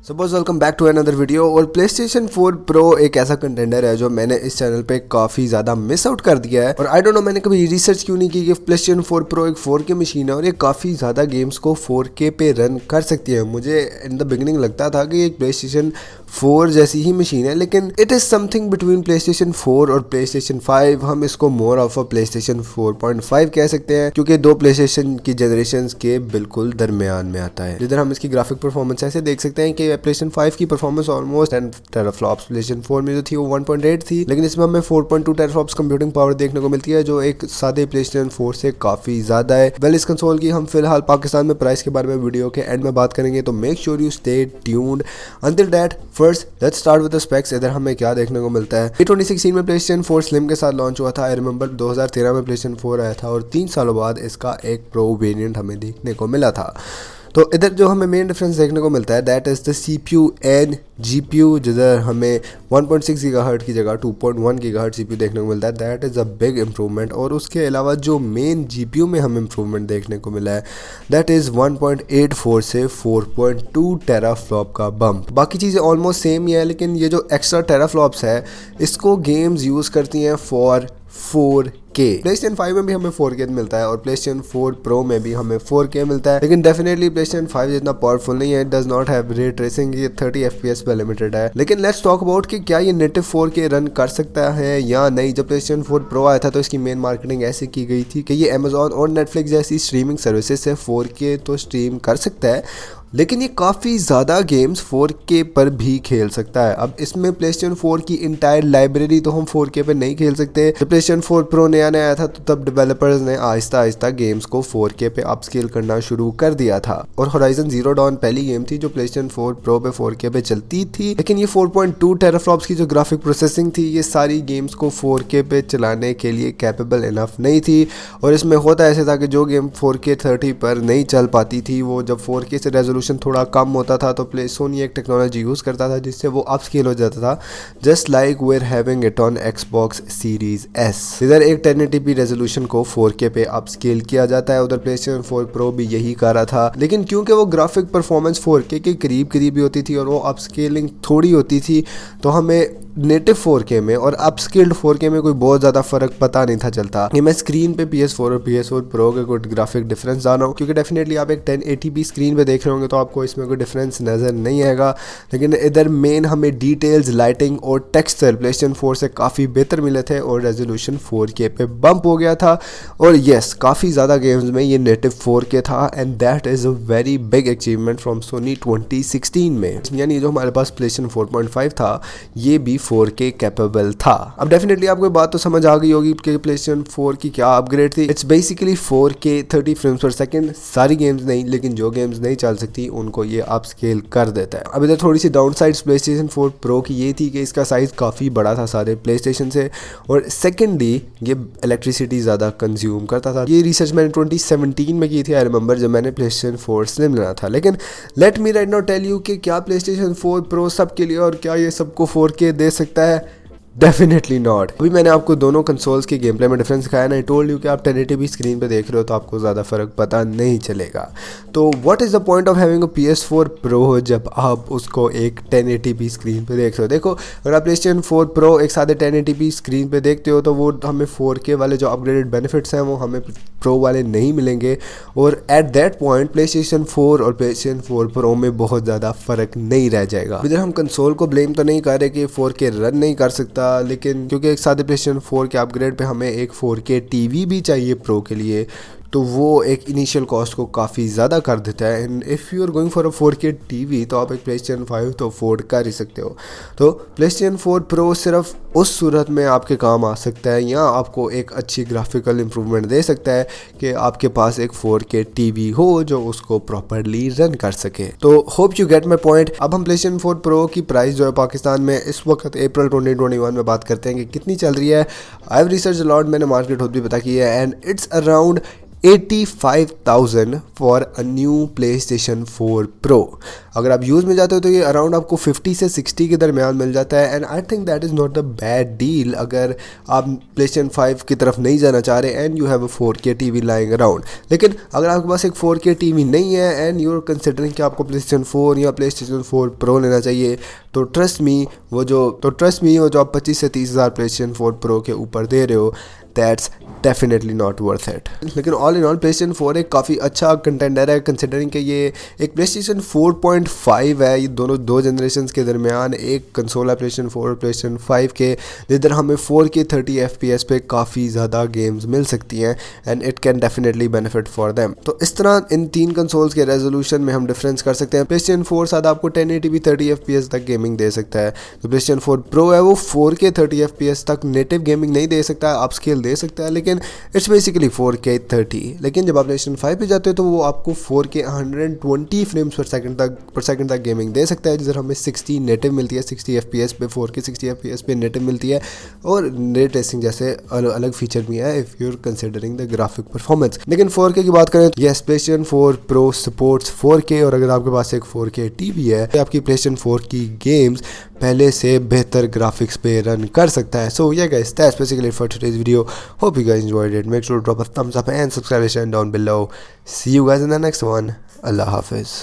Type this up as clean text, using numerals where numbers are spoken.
Suppose welcome back to another video. और PlayStation 4 Pro एक ऐसा कंटेंडर है जो मैंने इस चैनल पे काफ़ी ज़्यादा मिस आउट कर दिया है। और आई डोंट नो मैंने कभी रिसर्च क्यों नहीं की कि PlayStation 4 Pro एक 4K मशीन है और ये काफ़ी ज़्यादा गेम्स को 4K पे रन कर सकती है। मुझे इन द बिगिनिंग लगता था कि एक PlayStation 4 जैसी ही मशीन है, लेकिन it is something between PlayStation 4 और PlayStation 5। हम इसको मोर ऑफ अ PlayStation 4.5 कह सकते हैं, क्योंकि दो PlayStation की जनरेशन के बिल्कुल दरमियान में आता है। जिधर हम इसकी ग्राफिक परफॉर्मेंस ऐसे देख सकते हैं कि PlayStation 5 की परफॉर्मेंस ऑलमोस्ट 10 टेराफ्लॉप्स, PlayStation 4 में जो थी वो 1.8 थी, लेकिन इसमें हमें 4.2 टेराफ्लॉप्स कंप्यूटिंग पावर देखने को मिलती है, जो एक सादे PlayStation 4 से काफी ज्यादा है। वेल, इस कंसोल की हम फिलहाल पाकिस्तान में प्राइस के बारे में वीडियो के एंड में बात करेंगे, तो make sure you stay tuned. Until that first let's start with the specs. इधर हमें क्या देखने को मिलता है। 2016 में PlayStation 4 Slim के साथ लॉन्च हुआ था। आई रिमेंबर 2013 में PlayStation 4 आया था और 3 सालों बाद इसका एक प्रो वेरिएंट हमें देखने को मिला था। तो इधर जो हमें मेन डिफरेंस देखने को मिलता है that is the CPU and GPU, जिधर हमें 1.6 GHz की जगह 2.1 GHz CPU देखने को मिलता है। That is a big improvement. और उसके अलावा जो मेन GPU में हमें इम्प्रूवमेंट देखने को मिला है दैट इज़ 1.84 से 4.2 टेराफ्लॉप का बम्प। बाकी चीज़ें ऑलमोस्ट सेम ही है, लेकिन ये जो एक्स्ट्रा टेराफ्लॉप्स है इसको गेम्स यूज़ करती हैं फॉर 4K। PlayStation 5 में भी हमें 4K मिलता है और PlayStation 4 Pro में भी हमें 4K मिलता है, लेकिन डेफिनेटली PlayStation 5 जितना पावरफुल नहीं है। It does not have ray tracing, ये 30 FPS पे लिमिटेड है। लेकिन लेट्स टॉक अबाउट कि क्या ये नेटिव 4K रन कर सकता है या नहीं। जब PlayStation 4 Pro आया था तो इसकी मेन मार्केटिंग ऐसे की गई थी कि ये Amazon और Netflix जैसी स्ट्रीमिंग सर्विसेज से 4K तो स्ट्रीम कर सकता है, लेकिन ये काफ़ी ज़्यादा गेम्स 4K पर भी खेल सकता है। अब इसमें PlayStation 4 की इंटायर लाइब्रेरी तो हम 4K पे नहीं खेल सकते। जब PlayStation 4 Pro नया आया था तो तब डेवलपर्स ने आहिस्ता आहिस्ता गेम्स को 4K पे अपस्केल करना शुरू कर दिया था। और Horizon Zero Dawn पहली गेम थी जो PlayStation 4 Pro पे 4K पे चलती थी, लेकिन ये 4.2 टेराफ्लॉप्स की जो ग्राफिक प्रोसेसिंग थी ये सारी गेम्स को 4K पे चलाने के लिए कैपेबल इनफ नहीं थी। और इसमें होता ऐसे था कि जो गेम 4K 30 पर नहीं चल पाती थी, वो जब 4K से रेजोल्यूशन थोड़ा कम होता था तो सोनी एक टेक्नोलॉजी यूज करता था जिससे वो अपस्केल हो जाता था, just like we are having it on Xbox Series S। इधर एक 1080p रेजोल्यूशन को 4K पे अपस्केल किया जाता है। उधर PlayStation 4 Pro भी यही कर रहा था, लेकिन क्योंकि वो ग्राफिक परफॉर्मेंस 4K के करीब ही होती थी और वो अपस्केलिंग थोड़ी होती थी, तो हमें नेटिव 4K में और अपस्केल्ड 4K में कोई बहुत ज़्यादा फर्क पता नहीं था चलता। ये मैं स्क्रीन पे PS4 और PS4 Pro के कुछ ग्राफिक डिफरेंस जान रहा हूँ, क्योंकि डेफिनेटली आप एक 1080p स्क्रीन पे देख रहे होंगे तो आपको इसमें कोई डिफरेंस नज़र नहीं आएगा। लेकिन इधर मेन हमें डिटेल्स, लाइटिंग और टेक्सचर PlayStation 4 से काफ़ी बेहतर मिले थे और रेजोल्यूशन 4K पे बम्प हो गया था। और येस, काफ़ी ज़्यादा गेम्स में ये नेटिव 4K था and that is a very big achievement from Sony 2016 में। यानी जो हमारे पास PlayStation 4.5 था ये भी 4K कैपेबल था। अब डेफिनेटली आपको बात तो समझ आ गई होगी कि PlayStation 4 की क्या अपग्रेड थी। इट्स बेसिकली 4K 30 फ्रेम्स पर सेकंड। सारी गेम्स नहीं, लेकिन जो गेम्स नहीं चल सकती उनको ये अपस्केल कर देता है। अब इधर थोड़ी सी डाउन साइड्स PlayStation 4 Pro की ये थी कि इसका साइज काफ़ी बड़ा था सारे PlayStation से, और सेकेंडली ये इलेक्ट्रिसिटी ज़्यादा कंज्यूम करता था। ये रिसर्च मैंने 2017 में की थी, आई रिमेंबर, जब मैंने PlayStation 4 Slim लेना था। लेकिन let me right now tell you कि क्या PlayStation 4 Pro सबके लिए और क्या ये सबको 4K दे सकता है? Definitely not. अभी मैंने आपको दोनों कंसोल्स के गेम प्ले में डिफरेंस दिखाया ना। आई टोल्ड यू कि आप 1080p स्क्रीन पे देख रहे हो तो आपको ज़्यादा फर्क पता नहीं चलेगा। तो what is the point of having a PS4 Pro जब आप उसको एक 1080p स्क्रीन पे देख रहे हो। देखो, अगर आप PlayStation 4 Pro एक सादे 1080p स्क्रीन पे देखते हो तो वो हमें 4K वाले जो अपग्रेडेड बेनिफिट्स हैं वो हमें Pro वाले नहीं मिलेंगे। और एट दैट पॉइंट PlayStation 4 और PlayStation 4 Pro में बहुत ज़्यादा फ़र्क नहीं रह जाएगा। इधर हम कंसोल को ब्लेम तो नहीं कर रहे कि 4K रन नहीं कर सकता, लेकिन क्योंकि एक सादे PlayStation 4 के अपग्रेड पे हमें एक 4K टीवी भी चाहिए प्रो के लिए, तो वो एक इनिशियल कॉस्ट को काफ़ी ज़्यादा कर देता है। And if you are going for a 4K TV तो आप एक PlayStation 5 तो अफोर्ड कर ही सकते हो। तो PlayStation 4 Pro सिर्फ उस सूरत में आपके काम आ सकता है या आपको एक अच्छी ग्राफिकल इंप्रूवमेंट दे सकता है कि आपके पास एक 4K टीवी हो जो उसको प्रॉपरली रन कर सके। तो hope you get my point. अब हम PlayStation 4 Pro की प्राइस जो है पाकिस्तान में इस वक्त अप्रैल 2021 में बात करते हैं कि कितनी चल रही है। आई हैव रिसर्च अलॉट, मैंने मार्केट खुद भी पता की है, and it's around 85,000 for a new play station 4 pro. अगर आप यूज़ में जाते हो तो ये अराउंड आपको 50 से 60 के दरमियान मिल जाता है, and I think that is not a bad deal अगर आप प्ले स्टेशन 5 की तरफ नहीं जाना चाह रहे and you have a 4K TV lying around. लेकिन अगर आपके पास एक 4K टीवी नहीं है एंड यू आर कंसिडरिंग कि आपको प्ले स्टेशन 4 या प्ले स्टेशन 4 प्रो लेना चाहिए, तो ट्रस्ट मी वो जो आप 25 से 30 हज़ार प्ले स्टेशन 4 प्रो के ऊपर दे रहे हो, that's definitely not worth it. लेकिन all in all PlayStation 4 एक काफ़ी अच्छा कंटेंडर है, कंसिडरिंग कि ये एक प्ले स्टेशन 4.5 है। ये दोनों दो जनरेशन के दरमियान एक कंसोल है प्ले स्टेशन 4 और प्ले स्टेशन 5 के, जिधर हमें 4K 30 FPS पे काफ़ी ज़्यादा गेम्स मिल सकती हैं and it can definitely benefit for them. तो इस तरह इन तीन कंसोल्स के रेजोल्यूशन में हम डिफरेंस कर सकते हैं। प्ले स्टेशन 4 साथ आपको 1080p 30 FPS तक गेमिंग दे सकता है, तो प्ले स्टेशन 4 प्रो है वो 4K 30 FPS तक नेटिव गेमिंग नहीं दे सकता, अपस्केल दे सकता है, लेकिन इट्स बेसिकली 4K 30। लेकिन जब आप प्लेस्टेशन 5 पे जाते हो तो वो आपको 4K 120 फ्रेम्स पर सेकंड तक गेमिंग दे सकता है, जिधर हमें 60 नेटिव मिलती है, 60 FPS पे 4K 60 FPS पे नेटिव मिलती है, और रे ट्रेसिंग जैसे अलग फीचर भी है if you are considering the graphic performance. लेकिन 4K की बात करें तो yes, PlayStation 4 pro supports 4K, और अगर आपके पास एक 4K टीवी है तो आपकी प्लेस्टेशन 4 की गेम्स पहले से बेहतर ग्राफिक्स पे रन कर सकता है। सो yeah guys, that's basically it for today's video. Hope you guys enjoyed it. Make sure to drop a thumbs up and subscribe and down below. See you guys in the next one. Allah Hafiz.